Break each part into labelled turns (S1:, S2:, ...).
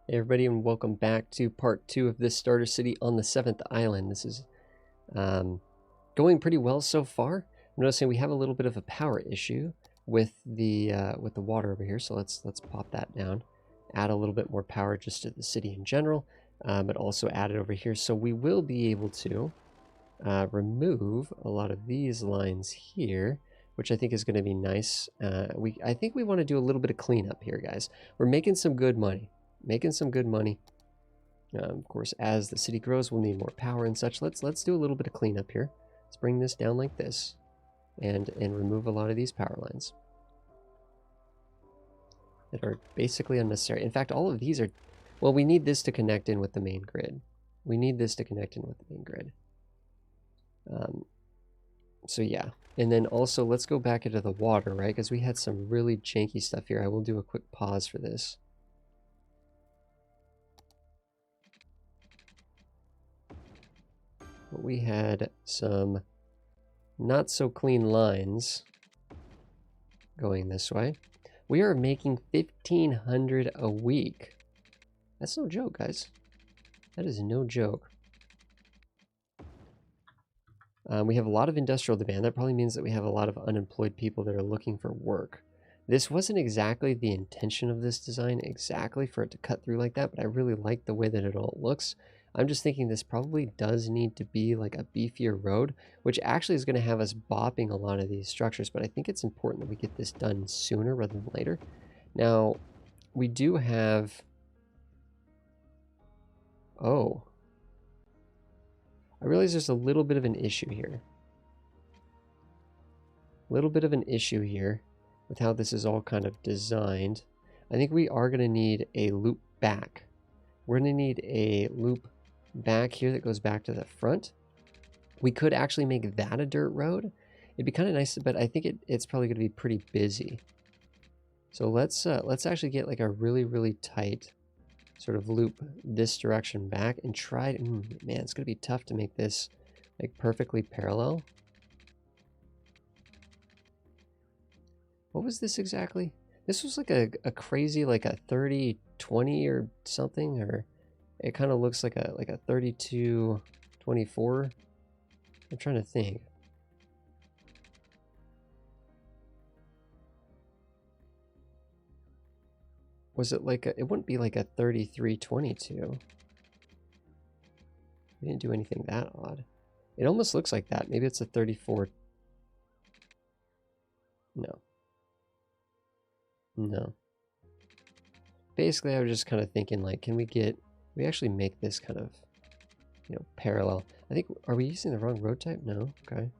S1: Hey everybody, and welcome back to part 2 of this starter city on the 7th island. This is going pretty well so far. I'm noticing we have a little bit of a power issue with the water over here, so let's pop that down. Add a little bit more power just to the city in general, but also add it over here. So we will be able to remove a lot of these lines here, which I think is going to be nice. I think we want to do a little bit of cleanup here, guys. We're making some good money. Of course, as the city grows, we'll need more power and such. Let's do a little bit of cleanup here. Let's bring this down like this, and remove a lot of these power lines that are basically unnecessary. In fact, all of these are, well, we need this to connect in with the main grid. So yeah, and then also let's go back into the water, right? Because we had some really janky stuff here. I will do a quick pause for this. We had some not so clean lines going this way. We are making 1,500 a week. That's no joke, guys. That is no joke. We have a lot of industrial demand. That probably means that we have a lot of unemployed people that are looking for work. This wasn't exactly the intention of this design, exactly for it to cut through like that, but I really like the way that it all looks. I'm just thinking this probably does need to be like a beefier road, which actually is going to have us bopping a lot of these structures, but I think it's important that we get this done sooner rather than later. Now, we do have... Oh. I realize there's a little bit of an issue here. With how this is all kind of designed. I think we are going to need a loop back. We're going to need a loop back here that goes back to the front. We could actually make that a dirt road. It'd be kind of nice, but I think it's probably going to be pretty busy. So let's actually get like a really tight sort of loop this direction back and try to, man, it's going to be tough to make this like perfectly parallel. What was this exactly? This was like a crazy, like a 30-20 or something, or it kind of looks like a 32-24. I'm trying to think. Was it like it wouldn't be like a 33-22. We didn't do anything that odd. It almost looks like that. Maybe it's a 34. No. Basically, I was just kind of thinking, like, can we actually make this kind of, parallel? I think, are we using the wrong road type? No. Okay. A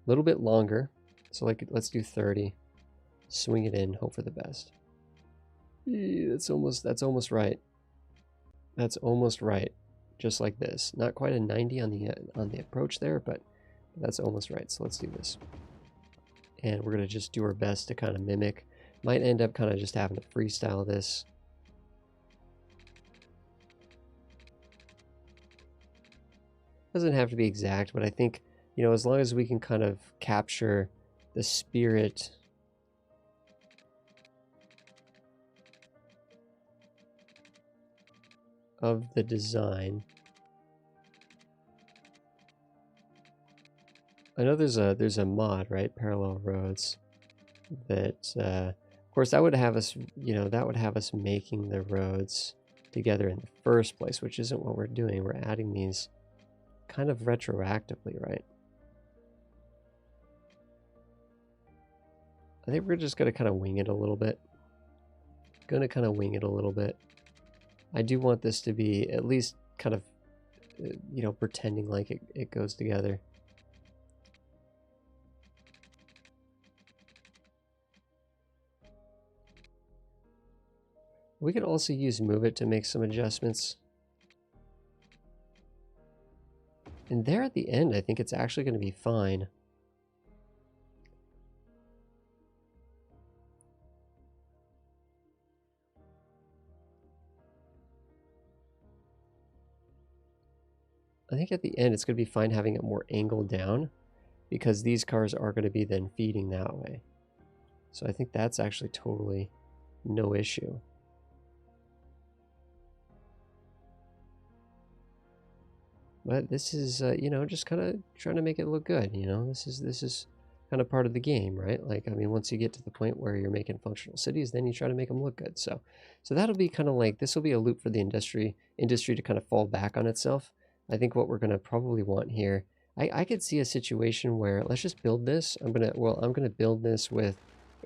S1: little bit longer. So, like, let's do 30. Swing it in, hope for the best. That's almost right. That's almost right. Just like this. Not quite a 90 on the approach there, but that's almost right. So let's do this. And we're going to just do our best to kind of mimic. Might end up kind of just having to freestyle this. Doesn't have to be exact, but I think, as long as we can kind of capture the spirit of the design. I know there's a mod, right? Parallel roads. That of course that would have us, making the roads together in the first place, which isn't what we're doing. We're adding these kind of retroactively, right? I think we're just gonna kind of wing it a little bit. I do want this to be at least kind of, pretending like it goes together. We could also use Move It to make some adjustments. And there at the end, I think it's actually going to be fine. I think at the end, it's going to be fine having it more angled down, because these cars are going to be then feeding that way. So I think that's actually totally no issue. But this is, you know, just kind of trying to make it look good. You know, this is kind of part of the game, right? Like, I mean, once you get to the point where you're making functional cities, then you try to make them look good. So that'll be kind of like, this will be a loop for the industry to kind of fall back on itself. I think what we're going to probably want here, I could see a situation where let's just build this. I'm gonna build this with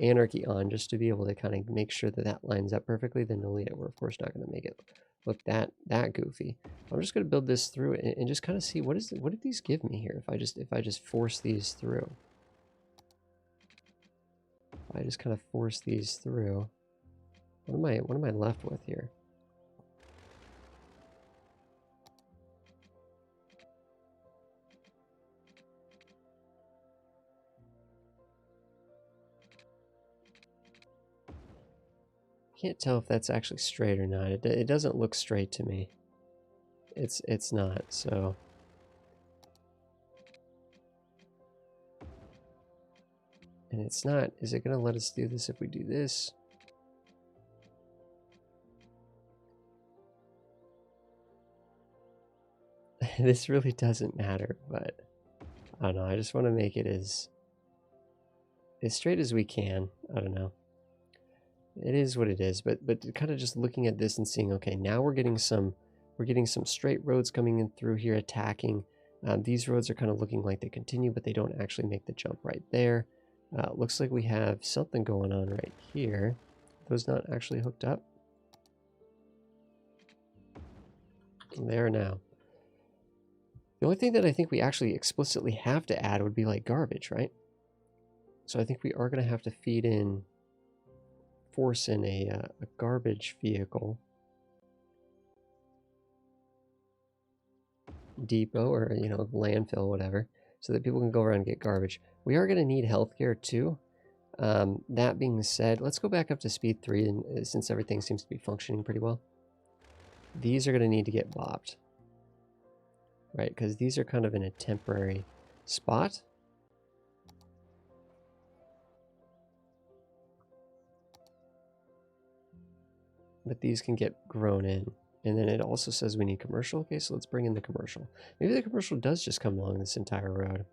S1: anarchy on, just to be able to kind of make sure that that lines up perfectly. Then Nolita, we're of course not going to make it look that goofy. I'm just going to build this through and just kind of see what did these give me here if I just force these through. If I just kind of force these through, what am I left with here? Can't tell if that's actually straight or not. It doesn't look straight to me. It's not, so and it's not. Is it going to let us do this if we do this? This really doesn't matter, but I don't know. I just want to make it as straight as we can. I don't know. It is what it is, but kind of just looking at this and seeing, okay, now we're getting some straight roads coming in through here attacking. These roads are kind of looking like they continue, but they don't actually make the jump right there. Looks like we have something going on right here. Those not actually hooked up. There now. The only thing that I think we actually explicitly have to add would be like garbage, right? So I think we are going to have to force in a garbage vehicle depot, or, you know, landfill, whatever, so that people can go around and get garbage. We are going to need healthcare too. That being said, let's go back up to speed 3, and since everything seems to be functioning pretty well, these are going to need to get bopped, right? Because these are kind of in a temporary spot. But these can get grown in. And then it also says we need commercial. Okay, so let's bring in the commercial. Maybe the commercial does just come along this entire road.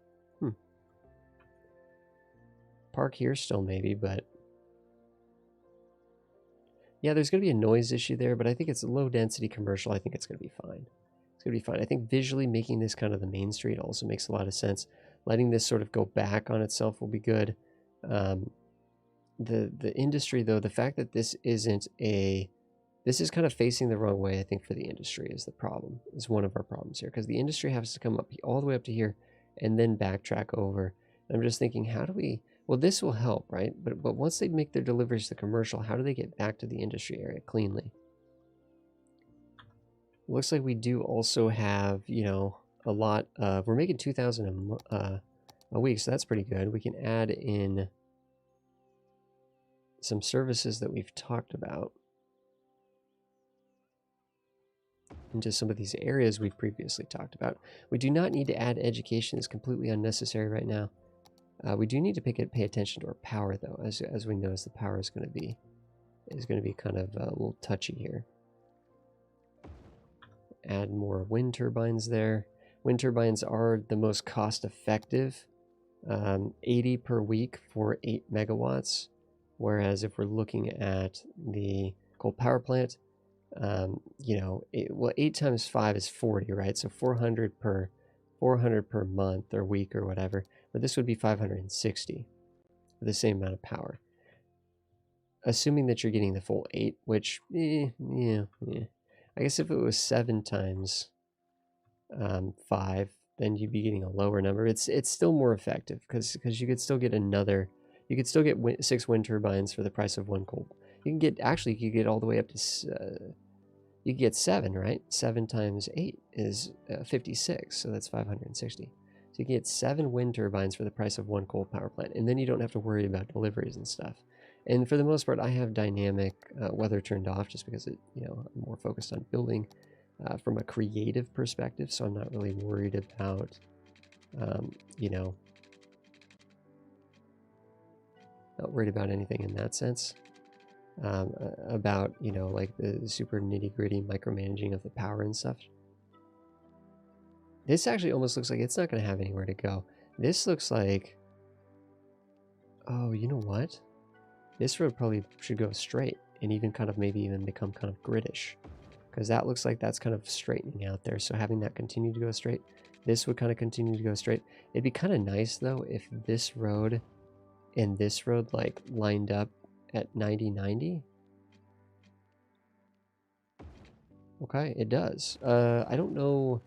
S1: Park here still maybe, but yeah, there's going to be a noise issue there, but I think it's a low density commercial. I think it's going to be fine. It's going to be fine. I think visually making this kind of the main street also makes a lot of sense. Letting this sort of go back on itself will be good. The industry, though, the fact that this isn't this is kind of facing the wrong way, I think, for the industry is the problem, is one of our problems here, because the industry has to come up all the way up to here and then backtrack over. And I'm just thinking, how do we, well, this will help, right? But once they make their deliveries to commercial, how do they get back to the industry area cleanly? Looks like we do also have, you know, a lot of, we're making 2,000 a week, so that's pretty good. We can add in some services that we've talked about into some of these areas we've previously talked about. We do not need to add education. It's completely unnecessary right now. We do need to pay attention to our power, though, as we notice the power is going to be kind of a little touchy here. Add more wind turbines there. Wind turbines are the most cost effective, 80 per week for 8 megawatts. Whereas if we're looking at the coal power plant, you know, 8 times 5 is 40, right? So 400 per month or week or whatever. But this would be 560 for the same amount of power. Assuming that you're getting the full 8, which, yeah. I guess if it was 7 times 5, then you'd be getting a lower number. It's still more effective because you could still get you could still get 6 wind turbines for the price of 1 coal. You could get all the way up to, you get 7, right? 7 times 8 is 56, so that's 560. So you can get 7 wind turbines for the price of 1 coal power plant, and then you don't have to worry about deliveries and stuff. And for the most part, I have dynamic weather turned off just because I'm more focused on building from a creative perspective, so I'm not really worried about, not worried about anything in that sense. about, you know, like the super nitty-gritty micromanaging of the power and stuff. This actually almost looks like it's not going to have anywhere to go. This looks like... Oh, you know what? This road probably should go straight and even kind of maybe even become kind of griddish. Because that looks like that's kind of straightening out there. So having that continue to go straight, this would kind of continue to go straight. It'd be kind of nice though if this road and this road like lined up at 90-90. Okay, it does. I don't know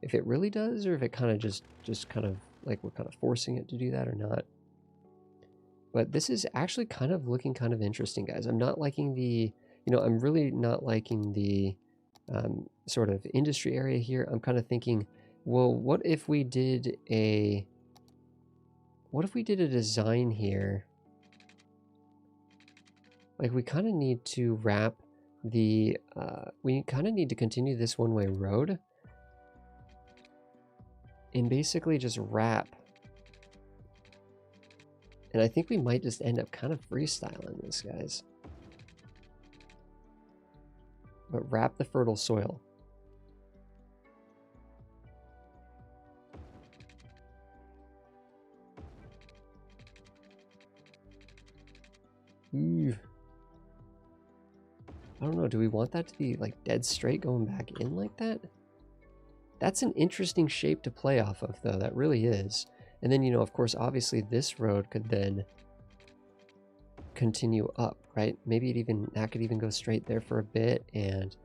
S1: if it really does or if it kind of just kind of like we're kind of forcing it to do that or not. But this is actually kind of looking kind of interesting, guys. I'm not liking the, you know, I'm really not liking the sort of industry area here. I'm kind of thinking, well, what if we did a design here? Like we kind of need to wrap the, we kind of need to continue this one-way road and basically just wrap. And I think we might just end up kind of freestyling this, guys. But wrap the fertile soil. Ooh. I don't know, do we want that to be like dead straight going back in like that? That's an interesting shape to play off of though, that really is. And then, you know, of course, obviously this road could then continue up, right? Maybe that could even go straight there for a bit, and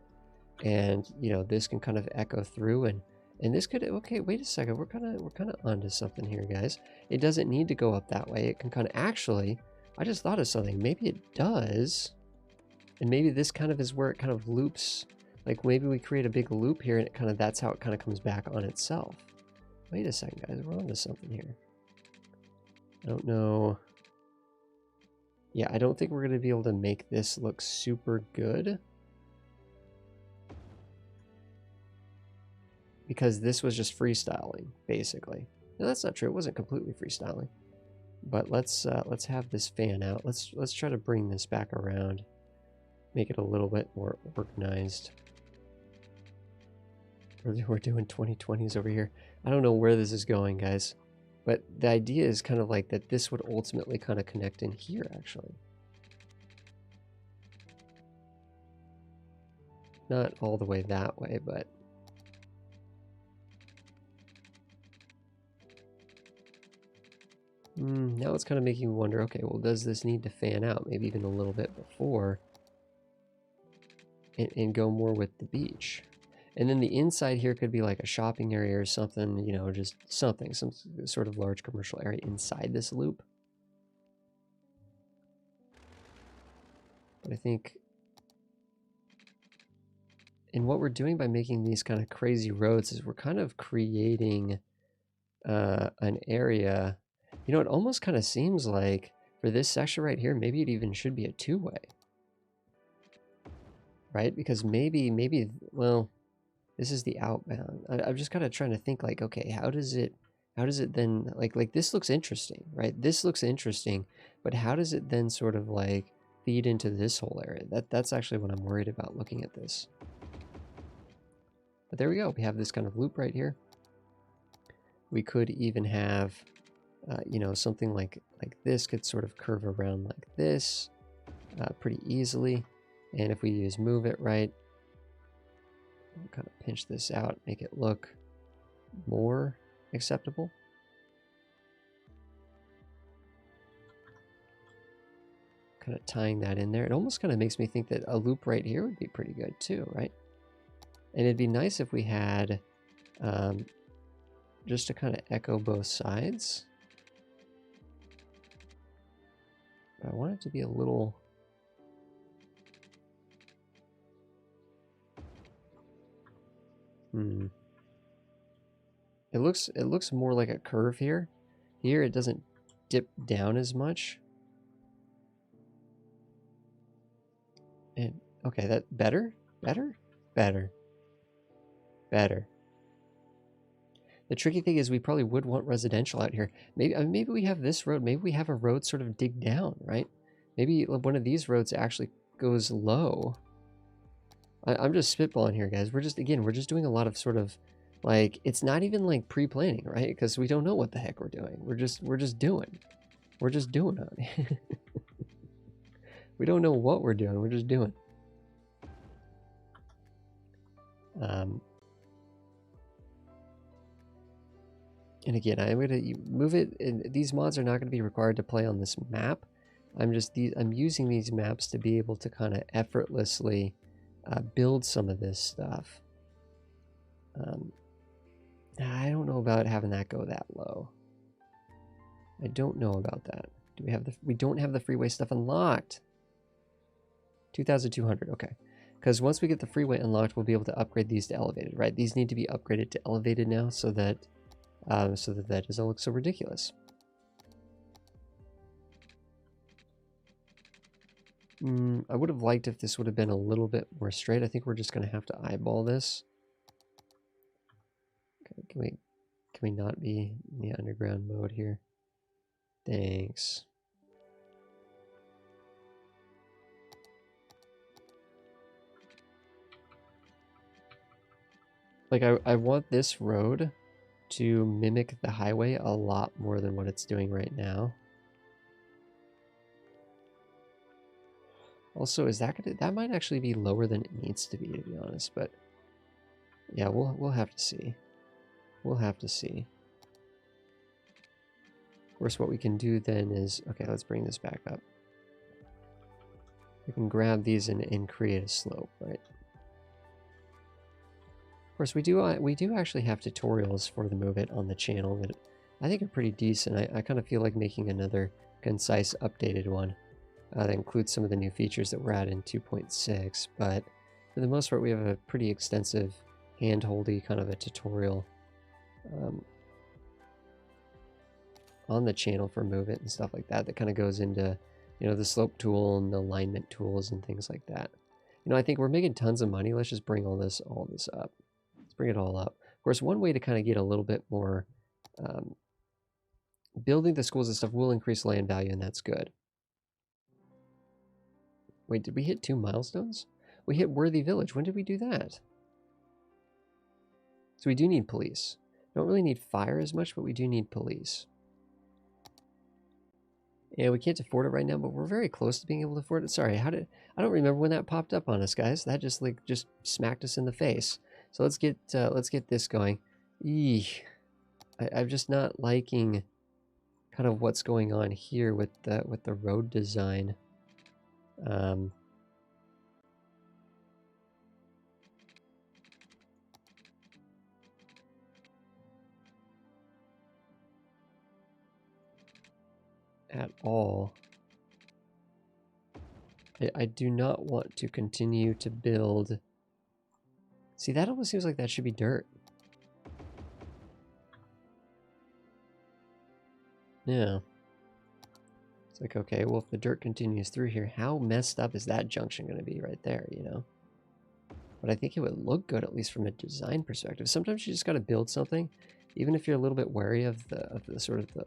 S1: you know, this can kind of echo through, and this could, okay, wait a second, we're kind of onto something here, guys. It doesn't need to go up that way. It can kind of, actually, I just thought of something. Maybe it does, and maybe this kind of is where it kind of loops. Like maybe we create a big loop here, and it kind of, that's how it kind of comes back on itself. Wait a second, guys, we're onto something here. I don't know. Yeah, I don't think we're going to be able to make this look super good. Because this was just freestyling, basically. No, that's not true. It wasn't completely freestyling. But let's have this fan out. Let's try to bring this back around. Make it a little bit more organized. We're doing 2020s over here. I don't know where this is going, guys. But the idea is kind of like that this would ultimately kind of connect in here, actually. Not all the way that way, but... now it's kind of making me wonder, okay, well, does this need to fan out? Maybe even a little bit before. And go more with the beach. And then the inside here could be like a shopping area or something, you know, just something, some sort of large commercial area inside this loop. But I think, and what we're doing by making these kind of crazy roads is we're kind of creating an area, you know, it almost kind of seems like for this section right here, maybe it even should be a two-way. Right? Because maybe, well, this is the outbound. I'm just kind of trying to think like, okay, how does it then, like this looks interesting, right? This looks interesting, but how does it then sort of like feed into this whole area? That's actually what I'm worried about looking at this. But there we go. We have this kind of loop right here. We could even have, you know, something like this could sort of curve around like this pretty easily. And if we use move it right, we'll kind of pinch this out, make it look more acceptable. Kind of tying that in there. It almost kind of makes me think that a loop right here would be pretty good too, right? And it'd be nice if we had just to kind of echo both sides. But I want it to be a little... It looks more like a curve here. Here it doesn't dip down as much. And okay, that better. The tricky thing is we probably would want residential out here. Maybe we have this road. Maybe we have a road sort of dig down, right? Maybe one of these roads actually goes low. I'm just spitballing here, guys. We're just doing a lot of sort of like, it's not even like pre-planning, right? Because we don't know what the heck we're doing. We're just doing. We're just doing it. We don't know what we're doing. We're just doing. And again, I'm going to move it. And these mods are not going to be required to play on this map. I'm using these maps to be able to kind of effortlessly build some of this stuff. I don't know about having that go that low. I don't know about that. Do we have we don't have the freeway stuff unlocked. 2,200, okay. Because once we get the freeway unlocked, we'll be able to upgrade these to elevated, right? These need to be upgraded to elevated now so that that doesn't look so ridiculous. I would have liked if this would have been a little bit more straight. I think we're just going to have to eyeball this. Okay, can we not be in the underground mode here? Thanks. Like, I want this road to mimic the highway a lot more than what it's doing right now. Also, is that might actually be lower than it needs to be honest, but yeah, we'll have to see. We'll have to see. Of course, what we can do then is, okay, let's bring this back up. We can grab these and create a slope, right? Of course, we do actually have tutorials for the Move It on the channel that I think are pretty decent. I kind of feel like making another concise, updated one that includes some of the new features that we're at in 2.6. But for the most part, we have a pretty extensive, hand-holdy kind of a tutorial on the channel for Move It and stuff like that. That kind of goes into, you know, the slope tool and the alignment tools and things like that. You know, I think we're making tons of money. Let's just bring all this up. Let's bring it all up. Of course, one way to kind of get a little bit more building the schools and stuff will increase land value, and that's good. Wait, did we hit 2 milestones? We hit Worthy Village. When did we do that? So we do need police. Don't really need fire as much, but we do need police. Yeah, we can't afford it right now, but we're very close to being able to afford it. Sorry, I don't remember when that popped up on us, guys. That just smacked us in the face. So let's get this going. Eesh. I'm just not liking kind of what's going on here with the road design. At all. I do not want to continue to build. See, that almost seems like that should be dirt. Yeah. It's like, okay, well, if the dirt continues through here, how messed up is that junction going to be right there, you know? But I think it would look good, at least from a design perspective. Sometimes you just got to build something, even if you're a little bit wary of the sort of the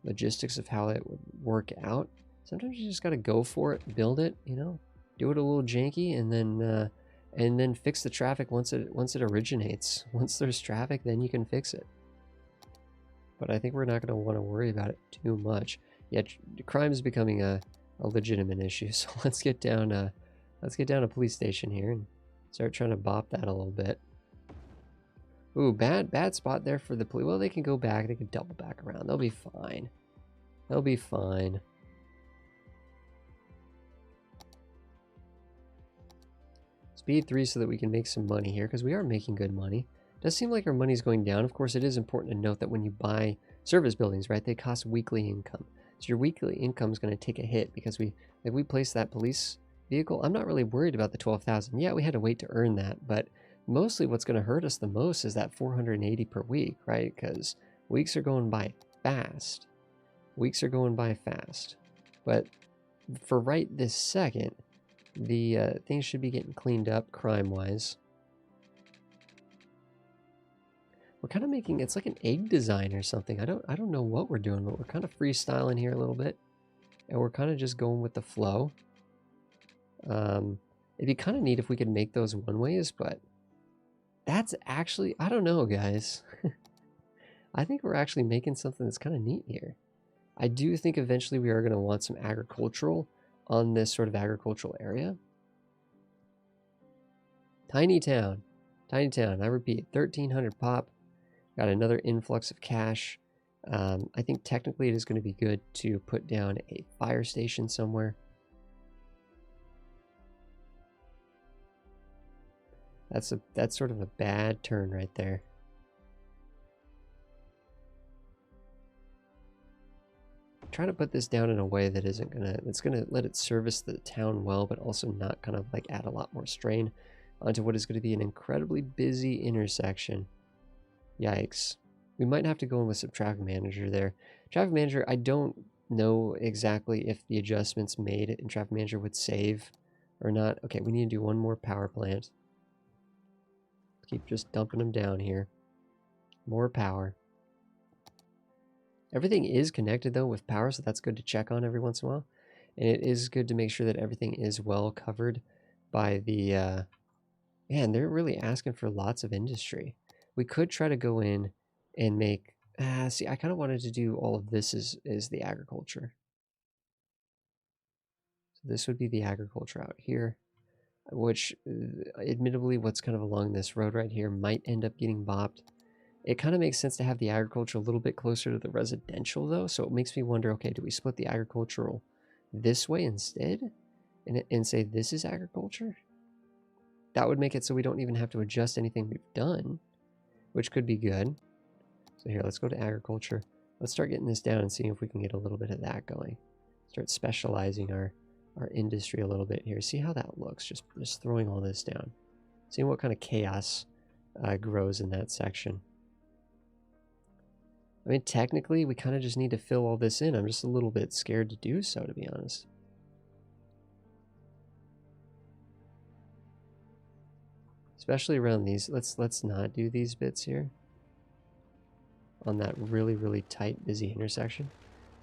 S1: logistics of how it would work out. Sometimes you just got to go for it, build it, you know, do it a little janky, and then fix the traffic once it originates. Once there's traffic, then you can fix it. But I think we're not going to want to worry about it too much. Yeah, crime is becoming a legitimate issue. So let's get down a police station here and start trying to bop that a little bit. Ooh, bad spot there for the police. Well, they can go back. They can double back around. They'll be fine. They'll be fine. Speed 3 so that we can make some money here, because we are making good money. It does seem like our money's going down. Of course, it is important to note that when you buy service buildings, right, they cost weekly income. So your weekly income is going to take a hit because we placed that police vehicle. I'm not really worried about the 12,000. Yeah, we had to wait to earn that, but mostly what's going to hurt us the most is that 480 per week, right? Because weeks are going by fast. Weeks are going by fast. But for right this second, the things should be getting cleaned up crime-wise. We're kind of making, it's like an egg design or something. I don't know what we're doing, but we're kind of freestyling here a little bit. And we're kind of just going with the flow. It'd be kind of neat if we could make those one-ways, but that's actually, I don't know, guys. I think we're actually making something that's kind of neat here. I do think eventually we are going to want some agricultural on this sort of agricultural area. Tiny town. Tiny town. I repeat, 1,300 pop. Got another influx of cash. I think technically it is going to be good to put down a fire station somewhere. That's sort of a bad turn right there. Try to put this down in a way that isn't gonna, it's gonna let it service the town well, but also not kind of like add a lot more strain onto what is going to be an incredibly busy intersection. Yikes. We might have to go in with some traffic manager there. Traffic manager, I don't know exactly if the adjustments made in traffic manager would save or not. Okay, we need to do one more power plant. Keep just dumping them down here. More power. Everything is connected though with power, so that's good to check on every once in a while. And it is good to make sure that everything is well covered by the, man, they're really asking for lots of industry. We could try to go in and make, see, I kind of wanted to do all of this is the agriculture. So this would be the agriculture out here, which admittedly what's kind of along this road right here might end up getting bopped. It kind of makes sense to have the agriculture a little bit closer to the residential though, so it makes me wonder, okay, do we split the agricultural this way instead and say this is agriculture? That would make it so we don't even have to adjust anything we've done, which could be good. So here, let's go to agriculture. Let's start getting this down and seeing if we can get a little bit of that going. Start specializing our industry a little bit here. See how that looks, just throwing all this down. Seeing what kind of chaos grows in that section. I mean, technically, we kind of just need to fill all this in. I'm just a little bit scared to do so, to be honest. Especially around these. Let's not do these bits here. On that really, really tight, busy intersection.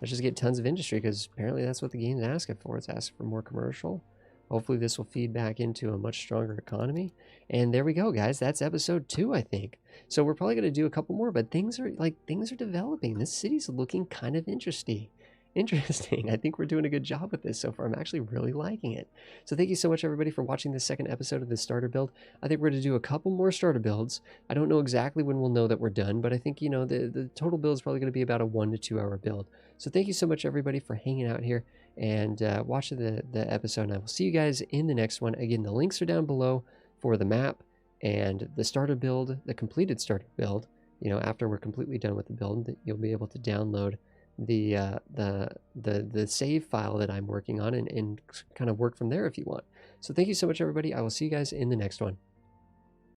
S1: Let's just get tons of industry, because apparently that's what the game's asking for. It's asking for more commercial. Hopefully this will feed back into a much stronger economy. And there we go, guys. That's episode 2, I think. So we're probably going to do a couple more, but things are developing. This city's looking kind of interesting. I think we're doing a good job with this so far. I'm actually really liking it. So thank you so much, everybody, for watching this second episode of the starter build. I think we're going to do a couple more starter builds. I don't know exactly when we'll know that we're done, but I think, you know, the total build is probably going to be about a 1 to 2 hour build. So thank you so much, everybody, for hanging out here and watching the episode. And I will see you guys in the next one. Again, the links are down below for the map and the starter build, the completed starter build. You know, after we're completely done with the build, you'll be able to download the save file that I'm working on and kind of work from there if you want. So thank you so much, everybody. I will see you guys in the next one.